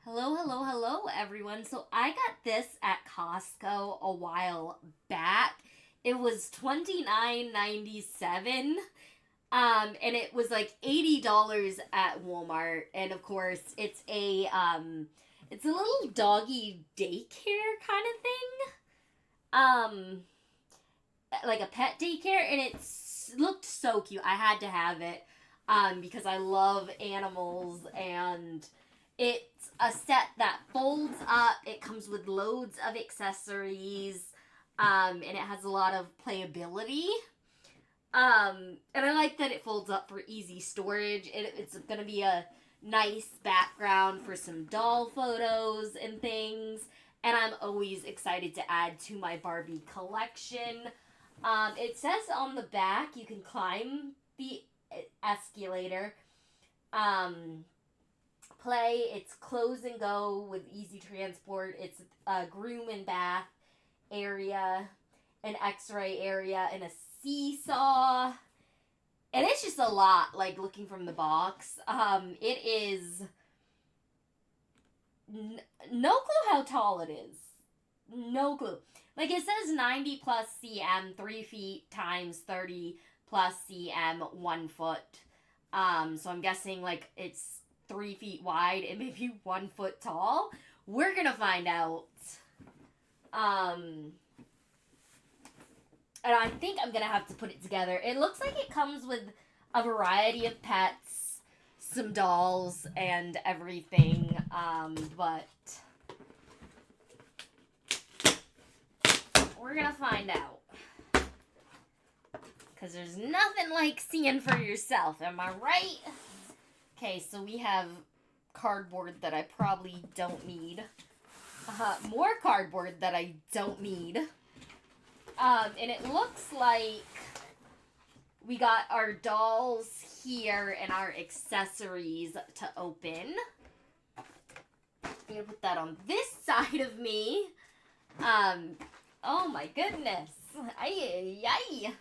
Hello, hello, hello, everyone. So I got this at Costco a while back. It was $29.97. And it was like $80 at Walmart. And of course, it's a little doggy daycare kind of thing. Um, like a pet daycare, and looked so cute. I had to have it because I love animals, and it's a set that folds up. It comes with loads of accessories, and it has a lot of playability. And I like that it folds up for easy storage. It's gonna be a nice background for some doll photos and things. And I'm always excited to add to my Barbie collection. It says on the back you can climb the escalator. Um, it's close and go with easy transport. It's a groom and bath area, an X-ray area, and a seesaw. And it's just a lot. Like looking from the box, it is no clue how tall it is. No clue. Like it says 90 plus cm, 3 feet times 30 plus cm, 1 foot. So I'm guessing like it's 3 feet wide and maybe 1 foot tall. We're gonna find out. Um, and I think I'm gonna have to put it together. It looks like it comes with a variety of pets, some dolls, and everything. But we're gonna find out. Because there's nothing like seeing for yourself, am I right? Okay, so we have cardboard that I probably don't need. More cardboard that I don't need. And it looks like we got our dolls here and our accessories to open. I'm gonna put that on this side of me. Oh my goodness. Ay, ay, ay.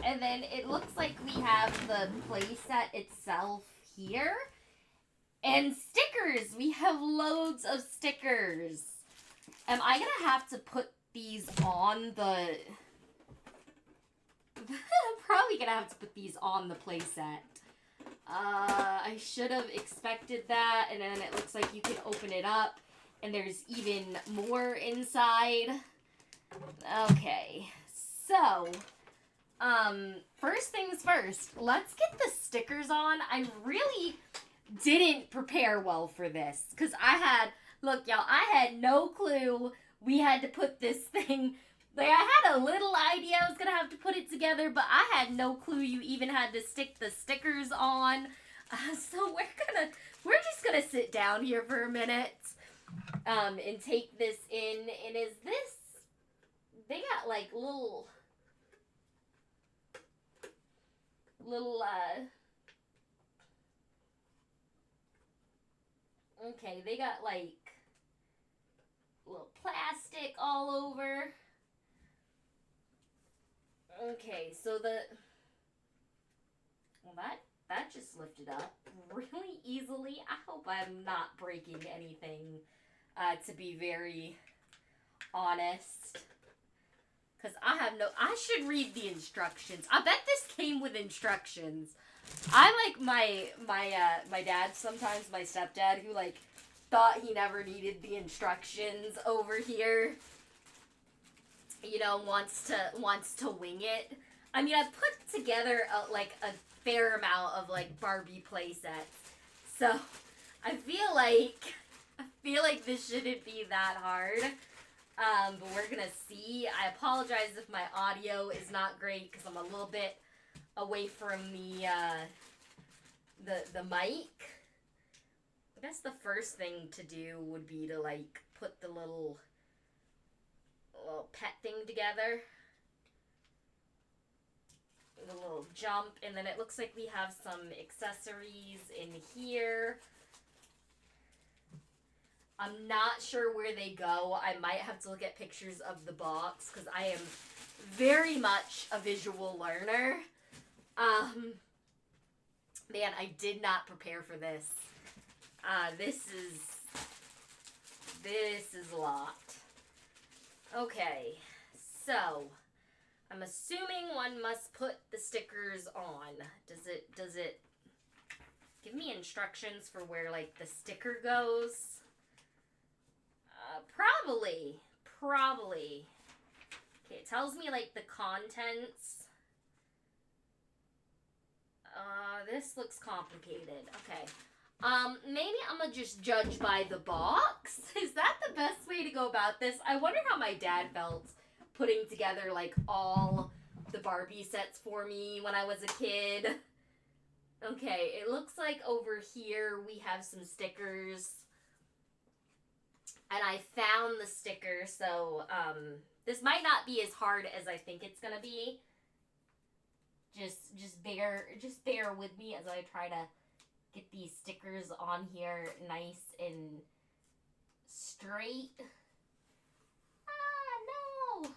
And then it looks like we have the playset itself here. And stickers. We have loads of stickers. Am I gonna have to put these on the... I'm probably gonna have to put these on the playset. I should have expected that. And then it looks like you can open it up. And there's even more inside. Okay. So... first things first, let's get the stickers on. I really didn't prepare well for this, because look y'all, I had no clue we had to put this thing, like I had a little idea I was gonna have to put it together, but I had no clue you even had to stick the stickers on. So we're just gonna sit down here for a minute, and take this in, and they got like little, okay, they got like little plastic all over. Okay, so that just lifted up really easily. I hope I'm not breaking anything, to be very honest. Because I should read the instructions. I bet this came with instructions. I like my dad sometimes, my stepdad, who like thought he never needed the instructions over here. You know, wants to wing it. I mean, I put together a fair amount of like Barbie play sets. So, I feel like this shouldn't be that hard. But we're gonna see. I apologize if my audio is not great because I'm a little bit away from the mic. I guess the first thing to do would be to like put the little pet thing together. The little jump, and then it looks like we have some accessories in here. I'm not sure where they go. I might have to look at pictures of the box because I am very much a visual learner. Man, I did not prepare for this. This is This is a lot. Okay, so I'm assuming one must put the stickers on. Does it give me instructions for where like the sticker goes? Probably. Okay, it tells me like the contents. This looks complicated. Okay. Maybe I'm gonna just judge by the box. Is that the best way to go about this? I wonder how my dad felt putting together like all the Barbie sets for me when I was a kid. Okay, it looks like over here we have some stickers. And I found the sticker, so this might not be as hard as I think it's gonna be. Just bear with me as I try to get these stickers on here nice and straight. Ah, no.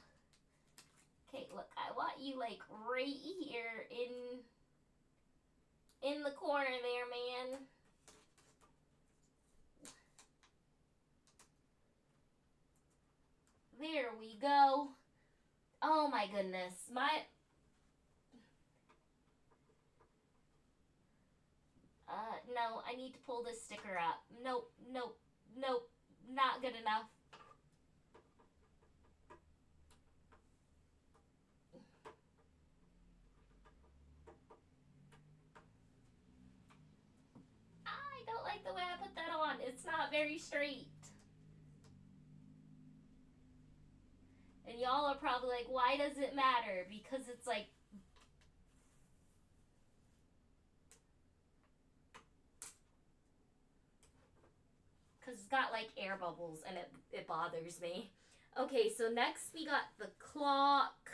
Okay, look, I want you like right here in the corner there, man. There we go. Oh my goodness. No, I need to pull this sticker up. Nope, not good enough. I don't like the way I put that on. It's not very straight. And y'all are probably like, why does it matter? Because it's like, because it's got like air bubbles and it bothers me. Okay, so next we got the clock.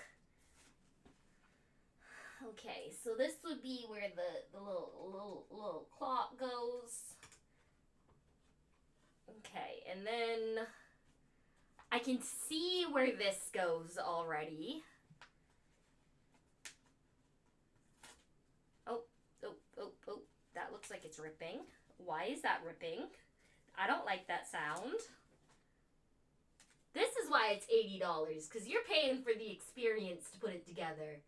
Okay, so this would be where the little clock goes. Okay, and then I can see where this goes already. Oh, that looks like it's ripping. Why is that ripping? I don't like that sound. This is why it's $80, because you're paying for the experience to put it together.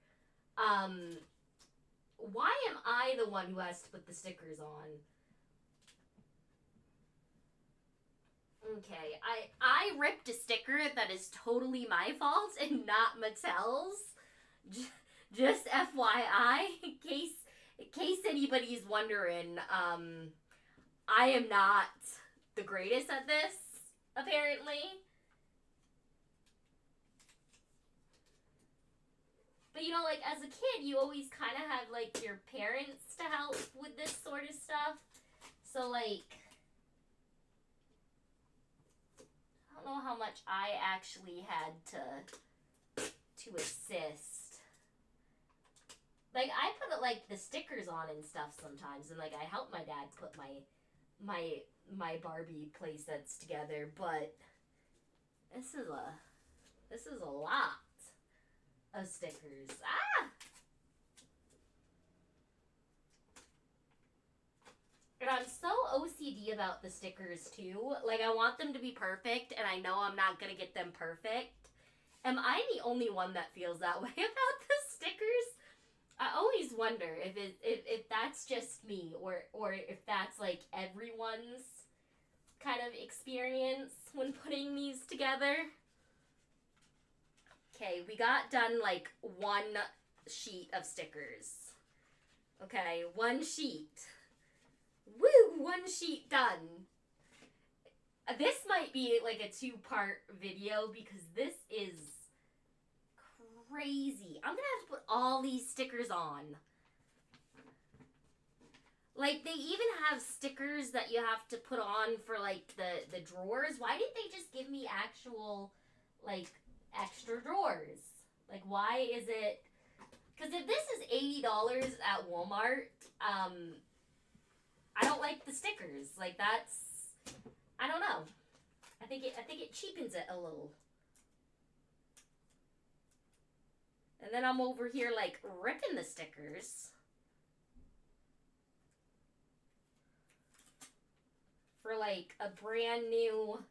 Why am I the one who has to put the stickers on? Okay, I ripped a sticker that is totally my fault and not Mattel's. Just FYI, in case anybody's wondering, I am not the greatest at this, apparently. But you know, like as a kid, you always kind of have like your parents to help with this sort of stuff. So like, I don't know how much I actually had to assist. Like I put like the stickers on and stuff sometimes, and like I help my dad put my Barbie play sets together. But this is a lot of stickers. Ah! And I'm so OCD about the stickers too. Like I want them to be perfect, and I know I'm not gonna get them perfect. Am I the only one that feels that way about the stickers? I always wonder if that's just me or if that's like everyone's kind of experience when putting these together. Okay, we got done like one sheet of stickers. Okay, one sheet. Woo! One sheet done. This might be like a 2-part video because this is crazy. I'm gonna have to put all these stickers on. Like, they even have stickers that you have to put on for, like, the drawers. Why didn't they just give me actual, like, extra drawers? Like, why is it... Because if this is $80 at Walmart, I don't like the stickers. Like, that's... I don't know. I think it cheapens it a little. And then I'm over here, like, ripping the stickers. For, like, a brand new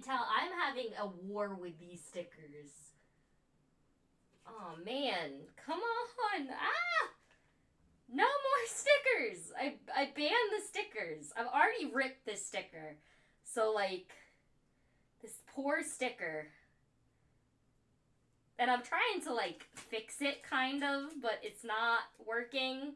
tell I'm having a war with these stickers. Oh man, come on. Ah! No more stickers. I banned the stickers. I've already ripped this sticker. So like this poor sticker. And I'm trying to like fix it kind of, but it's not working.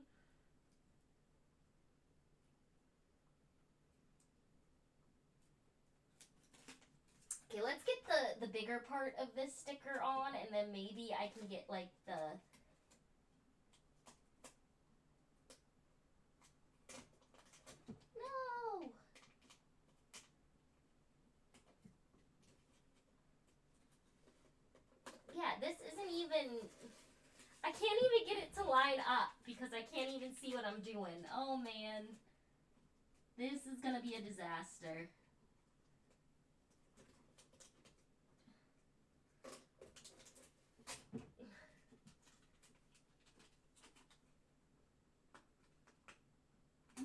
Okay, let's get the bigger part of this sticker on, and then maybe I can get like the... No! Yeah, this isn't even... I can't even get it to line up because I can't even see what I'm doing. Oh man. This is gonna be a disaster.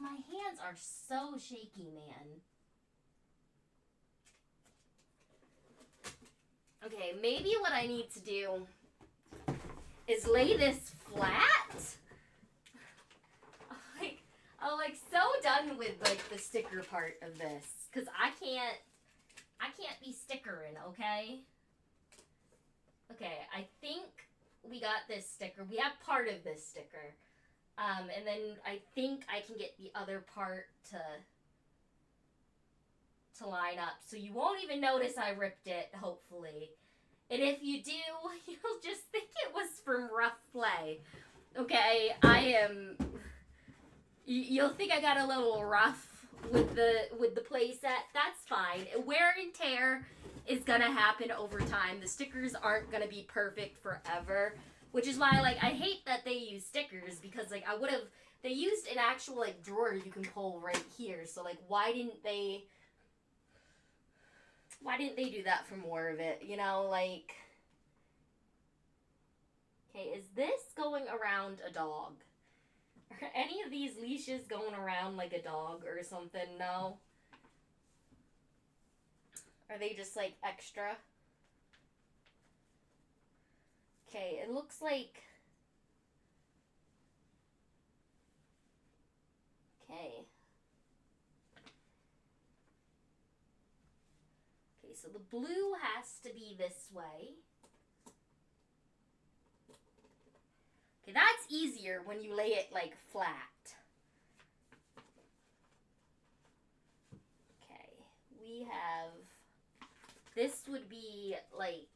My hands are so shaky, man. Okay, maybe what I need to do is lay this flat. I'm like so done with like the sticker part of this, cause I can't be stickering, okay? Okay, I think we got this sticker. We have part of this sticker. And then I think I can get the other part to line up. So you won't even notice I ripped it, hopefully. And if you do, you'll just think it was from rough play. Okay, you'll think I got a little rough with the play set. That's fine. Wear and tear is gonna happen over time. The stickers aren't gonna be perfect forever. Which is why, like, I hate that they use stickers, because, like, they used an actual, like, drawer you can pull right here. So, like, why didn't they do that for more of it? You know, like, okay, is this going around a dog? Are any of these leashes going around like a dog or something? No? Are they just, like, extra? Okay, it looks like... Okay. Okay, so the blue has to be this way. Okay, that's easier when you lay it, like, flat. Okay, we have... This would be, like...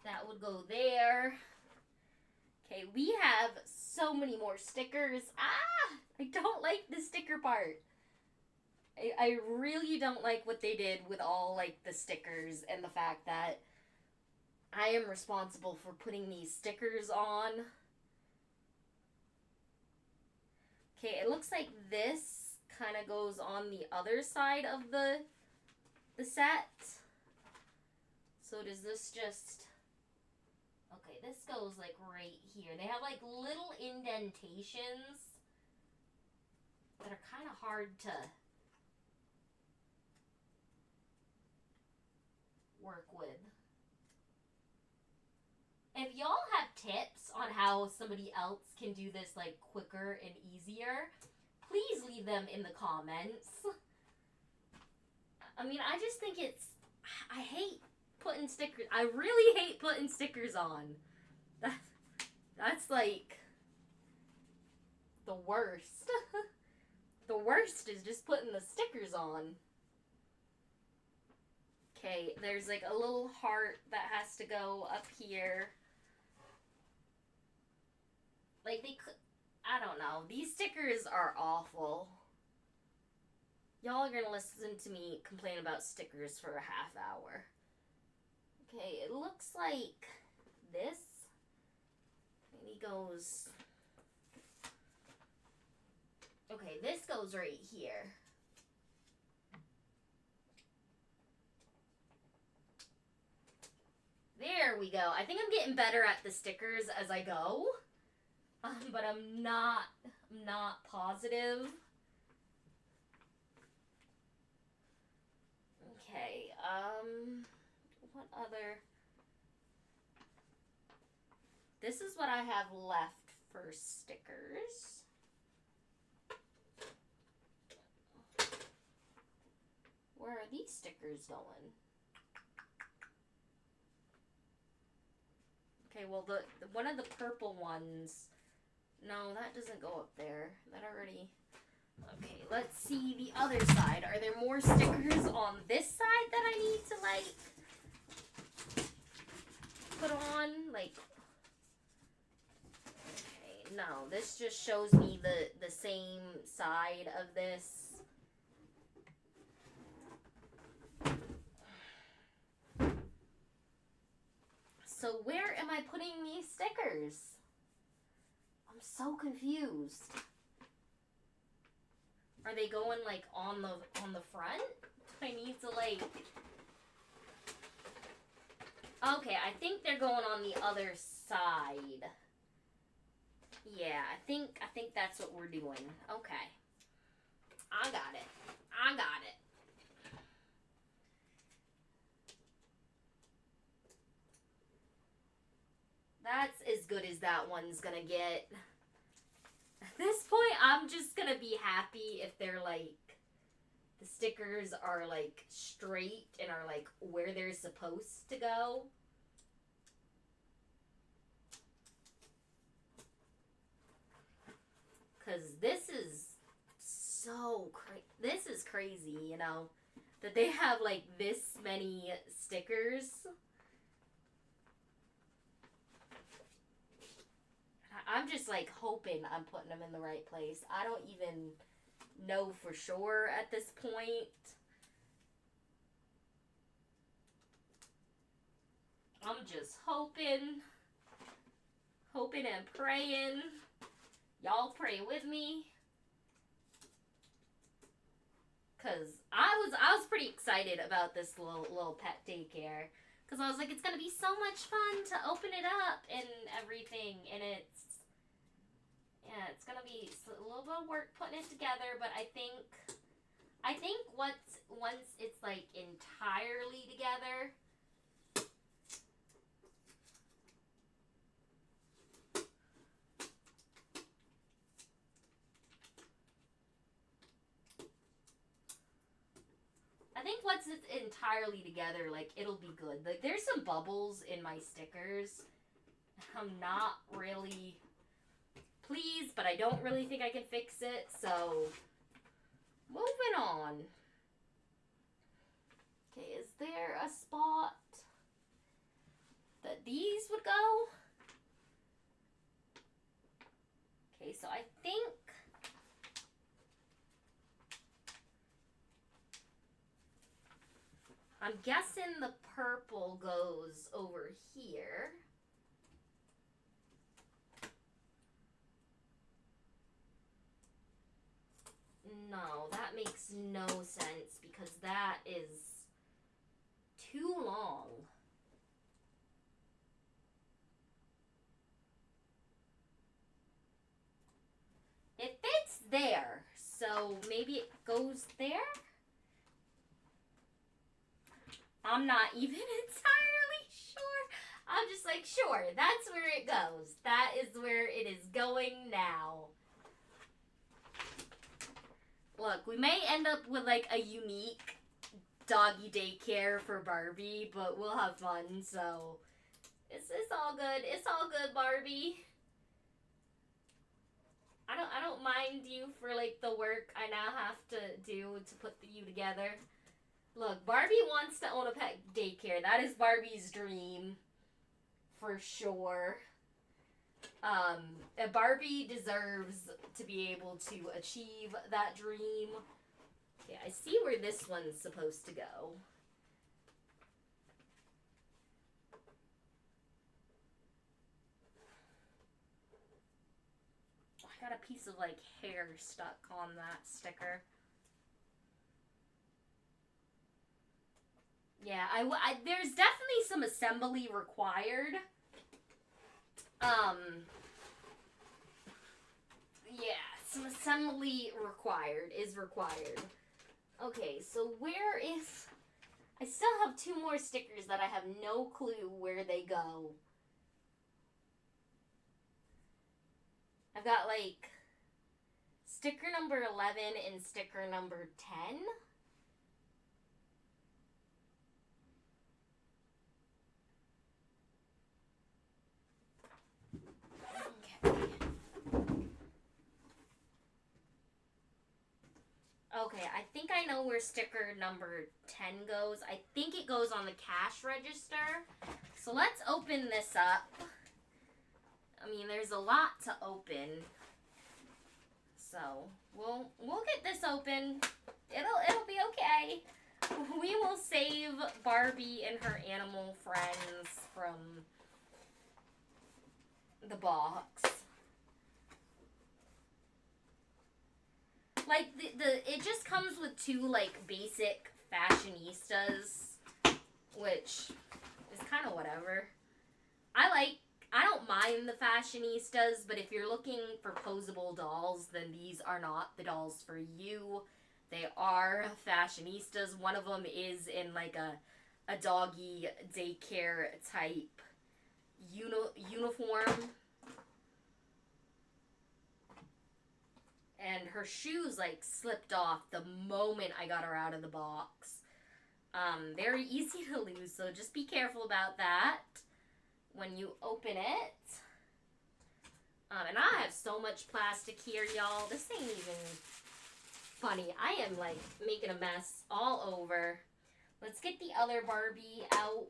That would go there. Okay, we have so many more stickers. Ah! I don't like the sticker part. I really don't like what they did with all, like, the stickers and the fact that I am responsible for putting these stickers on. Okay, it looks like this kind of goes on the other side of the set. So does this just... Okay, this goes, like, right here. They have, like, little indentations that are kind of hard to work with. If y'all have tips on how somebody else can do this, like, quicker and easier, please leave them in the comments. I mean, I just think it's... I hate putting stickers... I really hate putting stickers on. That's like... the worst. The worst is just putting the stickers on. Okay, there's like a little heart that has to go up here. Like, they could... I don't know. These stickers are awful. Y'all are gonna listen to me complain about stickers for a half hour. Okay, it looks like this maybe goes... Okay, this goes right here. There we go. I think I'm getting better at the stickers as I go. but I'm not positive. Okay, what other? This is what I have left for stickers. Where are these stickers going? Okay, well, the one of the purple ones, no, that doesn't go up there. That already... Okay, let's see the other side. Are there more stickers on this side that I need to, like, put on? Like, okay, no, this just shows me the same side of this. So where am I putting these stickers? I'm so confused. Are they going like on the front? Do I need to like... Okay, I think they're going on the other side. Yeah, I think that's what we're doing. Okay. I got it. I got it. That's as good as that one's gonna get. At this point, I'm just gonna be happy if they're like, the stickers are like straight and are like where they're supposed to go. Cause this is so this is crazy, you know, that they have like this many stickers. I'm just like hoping I'm putting them in the right place. I don't even know for sure at this point. I'm just hoping and praying. Y'all pray with me. Cause I was pretty excited about this little pet daycare. Cause I was like, it's gonna be so much fun to open it up and everything, and it's gonna be a little bit of work putting it together. But I think once it's like entirely together, like it'll be good. Like there's some bubbles in my stickers. I'm not really pleased, but I don't really think I can fix it. So moving on. Okay, is there a spot that these would go? Okay, so I think I'm guessing the purple goes over here. No, that makes no sense because that is too long. It fits there, so maybe it goes there? I'm not even entirely sure. I'm just like, sure, that's where it goes. That is where it is going now. Look, we may end up with like a unique doggy daycare for Barbie, but we'll have fun, so it's all good. It's all good, Barbie. I don't mind you for like the work I now have to do to put you together. Look, Barbie wants to own a pet daycare. That is Barbie's dream, for sure. And Barbie deserves to be able to achieve that dream. Okay, I see where this one's supposed to go. I got a piece of like hair stuck on that sticker. Yeah, there's definitely some assembly required. yeah, some assembly is required. Okay, so where is... I still have 2 more stickers that I have no clue where they go. I've got, like, sticker number 11 and sticker number 10. Okay, I think I know where sticker number 10 goes. I think it goes on the cash register. So let's open this up. I mean, there's a lot to open. So, we'll get this open. It'll be okay. We will save Barbie and her animal friends from the box. Like, it just comes with 2, like, basic fashionistas, which is kind of whatever. I don't mind the fashionistas, but if you're looking for posable dolls, then these are not the dolls for you. They are fashionistas. One of them is in, like, a doggy daycare type uniform. And her shoes, like, slipped off the moment I got her out of the box. Very easy to lose, so just be careful about that when you open it. And I have so much plastic here, y'all. This ain't even funny. I am, like, making a mess all over. Let's get the other Barbie out.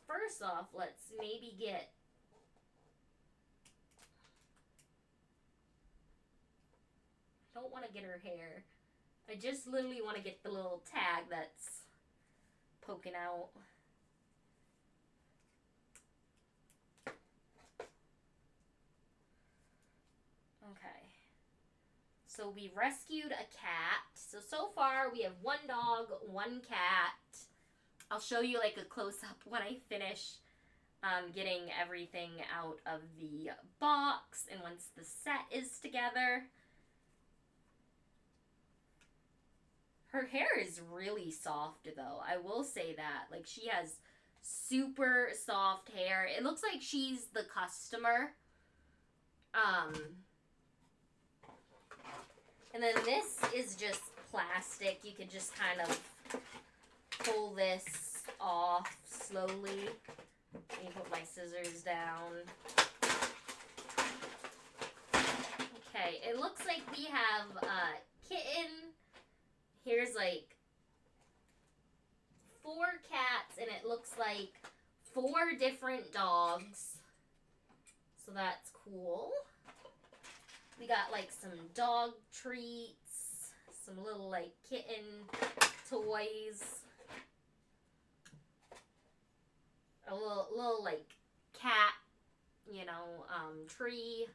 First off, let's maybe get... I don't want to get her hair. I just literally want to get the little tag that's poking out. Okay. So we rescued a cat. So far we have 1 dog, 1 cat. I'll show you like a close-up when I finish getting everything out of the box and once the set is together. Her hair is really soft though, I will say that. Like, she has super soft hair. It looks like she's the customer. And then this is just plastic. You could just kind of pull this off slowly. Let me put my scissors down. Okay, it looks like we have a kitten. Here's like 4 cats, and it looks like 4 different dogs. So that's cool. We got like some dog treats, some little like kitten toys. A little like cat, you know, tree.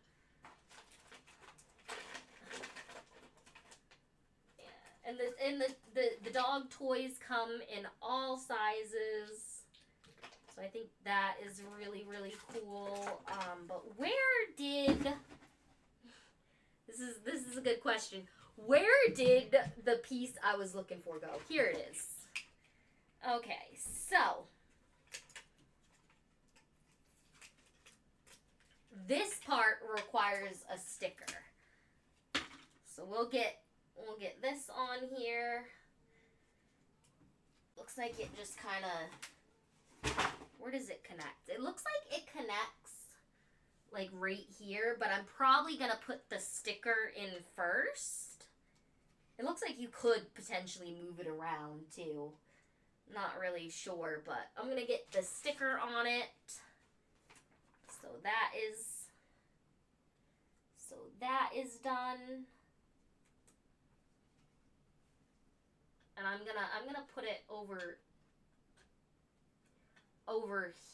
Yeah. And the dog toys come in all sizes. So I think that is really, really cool. But where did... This is a good question. Where did the piece I was looking for go? Here it is. Okay, so... this part requires a sticker. So we'll get this on here. Looks like it just kind of... where does it connect? It looks like it connects like right here, but I'm probably going to put the sticker in first. It looks like you could potentially move it around too. Not really sure, but I'm going to get the sticker on it. So that is done. And I'm gonna put it over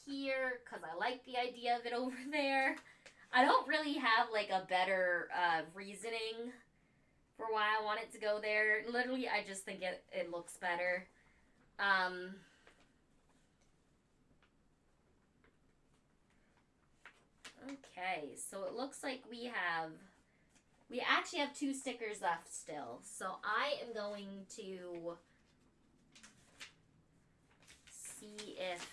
here because I like the idea of it over there. I don't really have like a better reasoning for why I want it to go there. Literally, I just think it looks better. Okay, so it looks like we actually have 2 stickers left still. So I am going to see if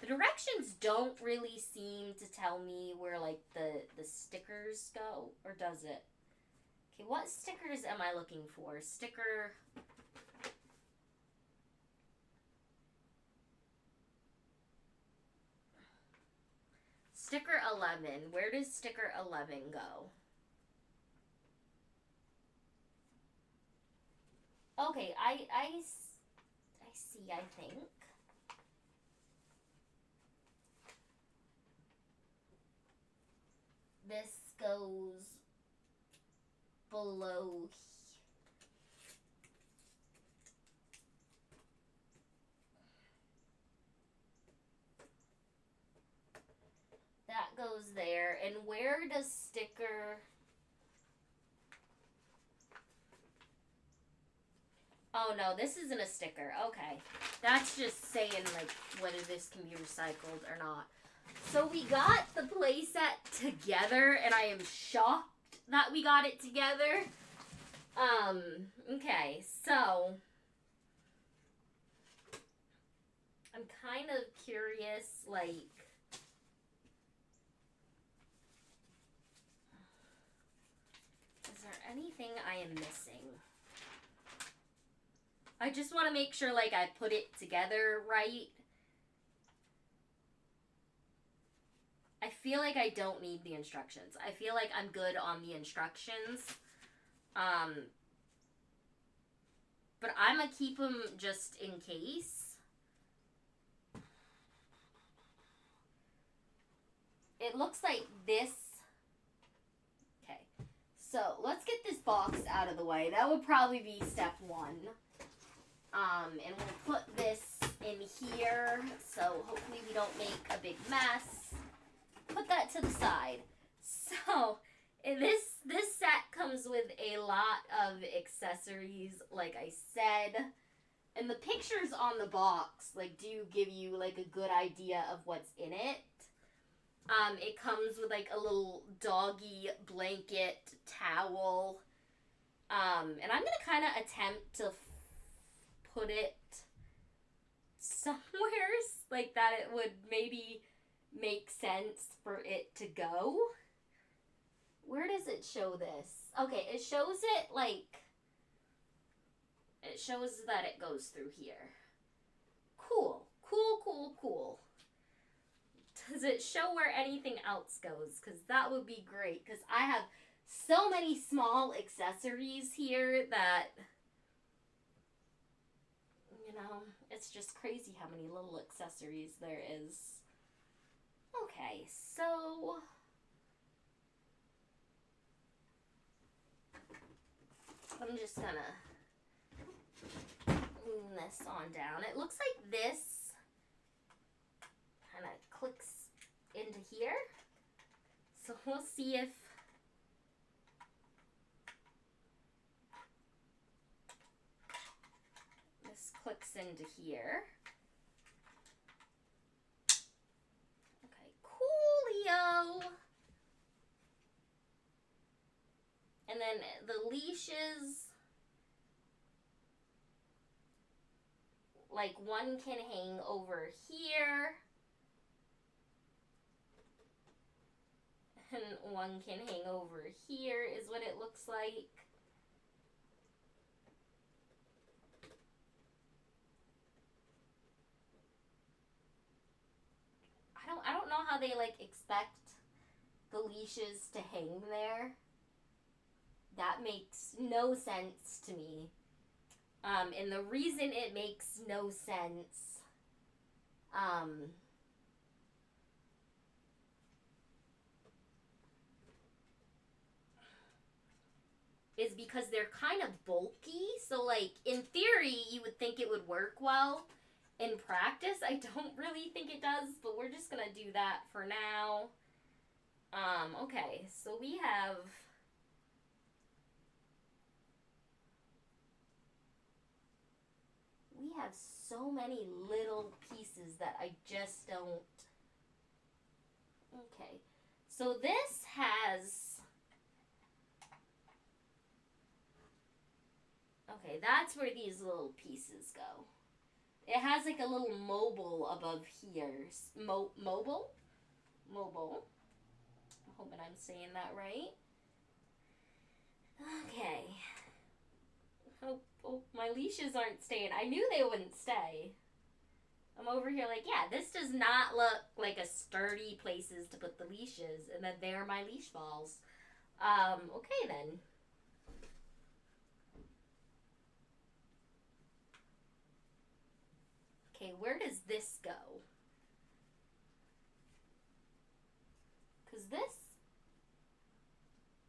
the directions don't really seem to tell me where like the stickers go, or does it? Okay, what stickers am I looking for? Sticker Sticker 11. Where does sticker 11 go? Okay, I see, I think. This goes below. That goes there. And where does sticker... Oh no, this isn't a sticker. Okay. That's just saying like whether this can be recycled or not. So we got the playset together and I am shocked that we got it together. Okay, so I'm kind of curious, like, is there anything I am missing? I just want to make sure, like, I put it together right. I feel like I don't need the instructions. I feel like I'm good on the instructions. But I'm going to keep them just in case. It looks like this. Okay. So, let's get this box out of the way. That would probably be step 1. And we'll put this in here, so hopefully we don't make a big mess. Put that to the side. So, this set comes with a lot of accessories, like I said. And the pictures on the box, like, do give you, like, a good idea of what's in it. It comes with, like, a little doggy blanket towel. And I'm gonna kind of attempt to put it somewhere like that it would maybe make sense for it to go. Where does it show this? Okay, it shows it like, it shows that it goes through here. Cool. Cool, cool, cool. Does it show where anything else goes? Because that would be great. Because I have so many small accessories here that... You know, it's just crazy how many little accessories there is. Okay, so... I'm just gonna move this on down. It looks like this kind of clicks into here. So we'll see if... clicks into here. Okay, coolio. And then the leashes, like one can hang over here. And one can hang over here is what it looks like. I don't know how they like expect the leashes to hang there. That makes no sense to me. And the reason it makes no sense, is because they're kind of bulky. So, like, in theory, you would think it would work well. In practice, I don't really think it does, but we're just gonna do that for now. Okay, so we have... We have so many little pieces that I just don't Okay. So this has... Okay, that's where these little pieces go. It has like a little mobile above here. Mobile? Mobile. I'm hoping I'm saying that right. Okay. Oh, my leashes aren't staying. I knew they wouldn't stay. I'm over here like, yeah, this does not look like a sturdy places to put the leashes. And then there are my leash balls. Okay then. Okay, where does this go? Because this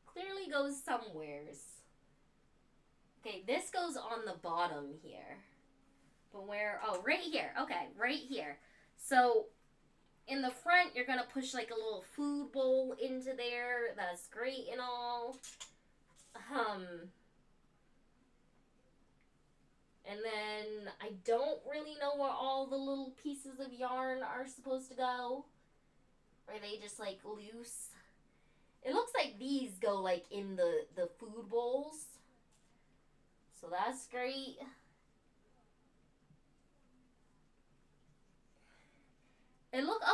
clearly goes somewheres. Okay, this goes on the bottom here. But where? Oh, right here. Okay, right here. So, in the front, you're going to push like a little food bowl into there. That's great and all. And then I don't really know where all the little pieces of yarn are supposed to go. Are they just like loose? It looks like these go like in the food bowls. So that's great.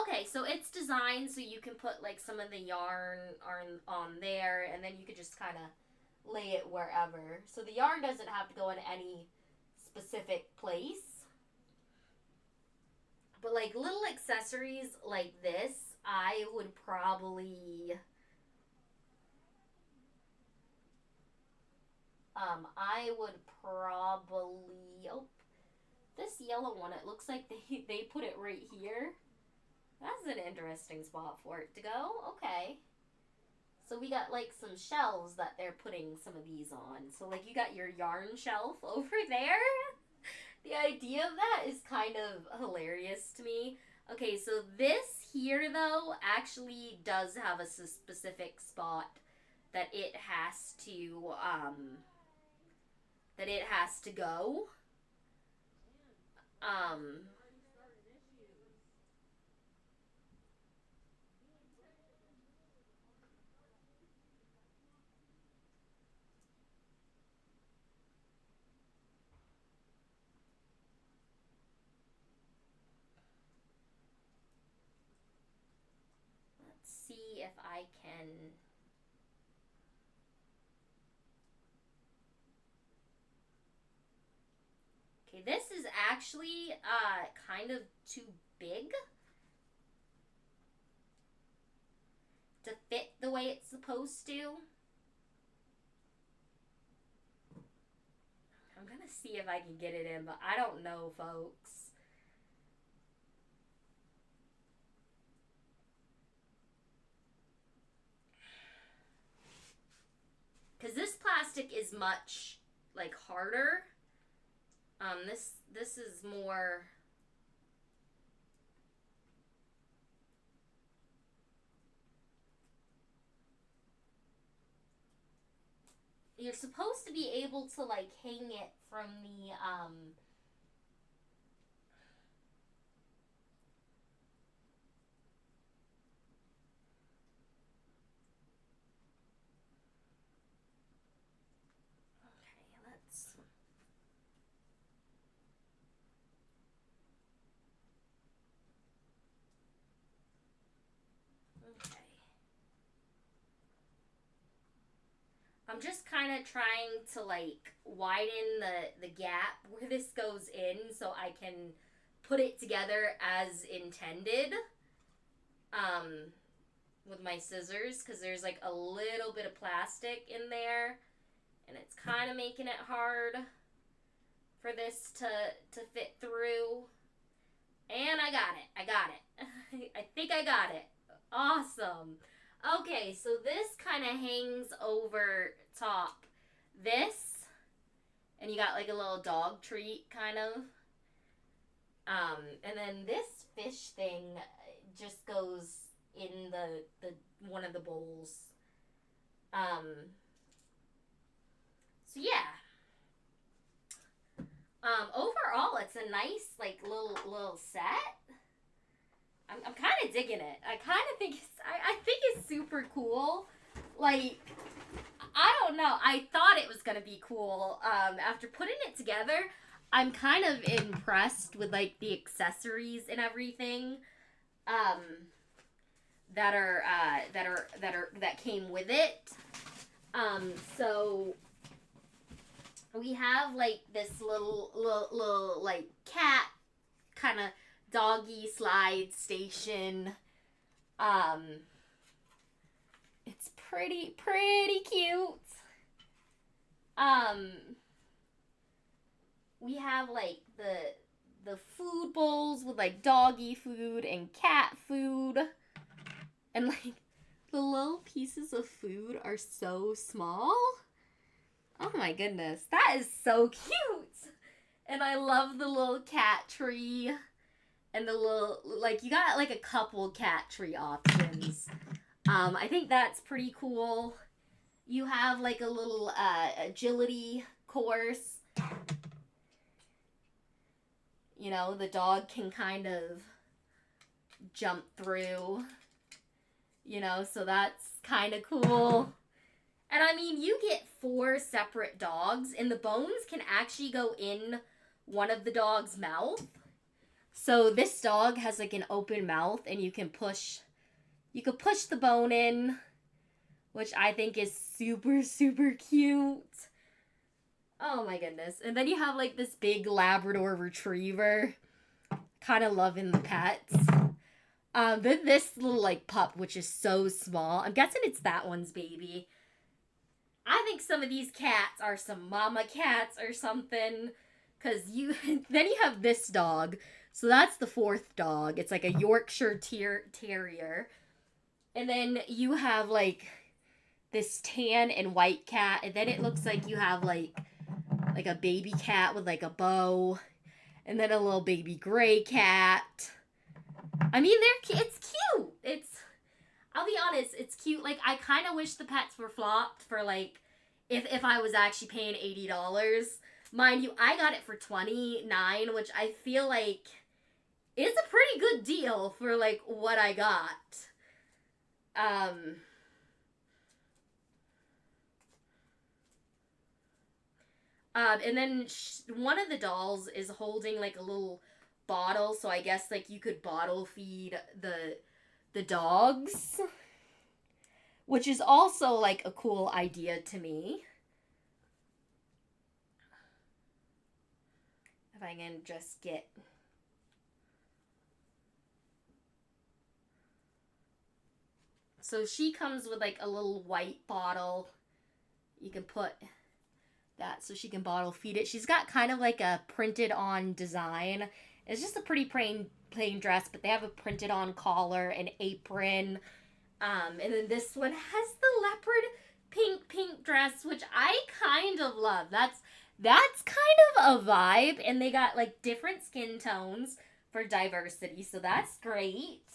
Okay, so it's designed so you can put like some of the yarn on there, and then you could just kind of lay it wherever. So the yarn doesn't have to go in any specific place. But like little accessories like this, I would probably oh, this yellow one, it looks like they put it right here. That's an interesting spot for it to go. Okay. So we got like some shelves that they're putting some of these on. So like you got your yarn shelf over there. The idea of that is kind of hilarious to me. Okay, so this here though actually does have a specific spot that it has to go. Let's see if I can... Okay, this is actually kind of too big to fit the way it's supposed to. I'm gonna see if I can get it in, but I don't know, folks. Because this plastic is much, like, harder. This is more... You're supposed to be able to, like, hang it from the, Okay, let's... Okay. I'm just kind of trying to like widen the gap where this goes in so I can put it together as intended with my scissors, because there's like a little bit of plastic in there and it's kind of making it hard for this to fit through. And I got it. I think I got it. Awesome. Okay, so this kind of hangs over top this, and you got like a little dog treat kind of. And then this fish thing just goes in the one of the bowls. So yeah. Overall, it's a nice like little set. I'm kind of digging it. I kind of think I think it's super cool. Like, I don't know. I thought it was gonna be cool. After putting it together, I'm kind of impressed with like the accessories and everything. Um, that came with it. So we have like this little like cat kind of doggy slide station. It's pretty cute. We have like the food bowls with like doggy food and cat food. And like the little pieces of food are so small. Oh my goodness, that is so cute. And I love the little cat tree and the little, like, you got like a couple cat tree options. I think that's pretty cool. You have like a little agility course. You know, the dog can kind of jump through. You know, so that's kind of cool. And I mean, you get 4 separate dogs, and the bones can actually go in one of the dog's mouth. So this dog has like an open mouth, and you can push the bone in, which I think is super cute. Oh my goodness. And then you have like this big Labrador retriever. Kind of loving the pets. Then this little like pup, which is so small. I'm guessing it's that one's baby. I think some of these cats are some mama cats or something. Cause then you have this dog. So that's the 4th dog. It's like a Yorkshire Terrier. And then you have like this tan and white cat. And then it looks like you have like a baby cat with like a bow. And then a little baby gray cat. I mean, it's cute. I'll be honest, it's cute. Like, I kind of wish the pets were flopped for, like, if I was actually paying $80. Mind you, I got it for $29, which I feel like is a pretty good deal for, like, what I got. And then one of the dolls is holding, like, a little bottle, so I guess, like, you could bottle feed the dogs, which is also like a cool idea to me. If I can just get so she comes with like a little white bottle. You can put that so she can bottle feed it. She's got kind of like a printed on design. It's just a pretty plain dress, but they have a printed on collar and apron. And then this one has the leopard pink dress, which I kind of love. That's kind of a vibe, and they got like different skin tones for diversity, so that's great.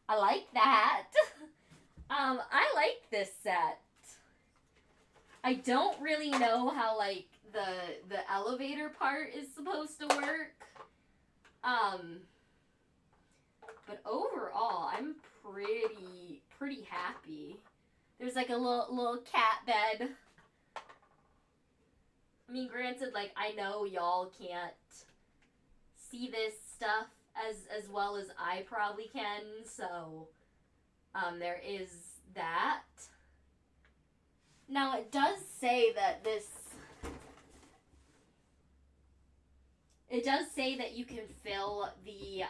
I like that. I like this set. I don't really know how like the elevator part is supposed to work. But overall, I'm pretty happy. There's like a little cat bed. I mean, granted, like, I know y'all can't see this stuff as well as I probably can, so there is that. Now, it does say that you can fill the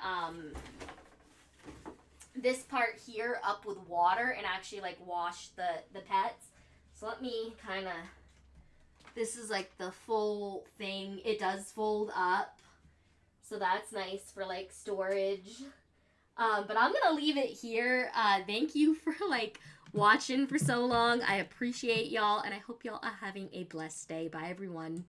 this part here up with water and actually like wash the pets. So let me kind of, this is like the full thing. It does fold up, so that's nice for like storage. But I'm gonna leave it here. Thank you for like watching for so long. I appreciate y'all, and I hope y'all are having a blessed day. Bye everyone.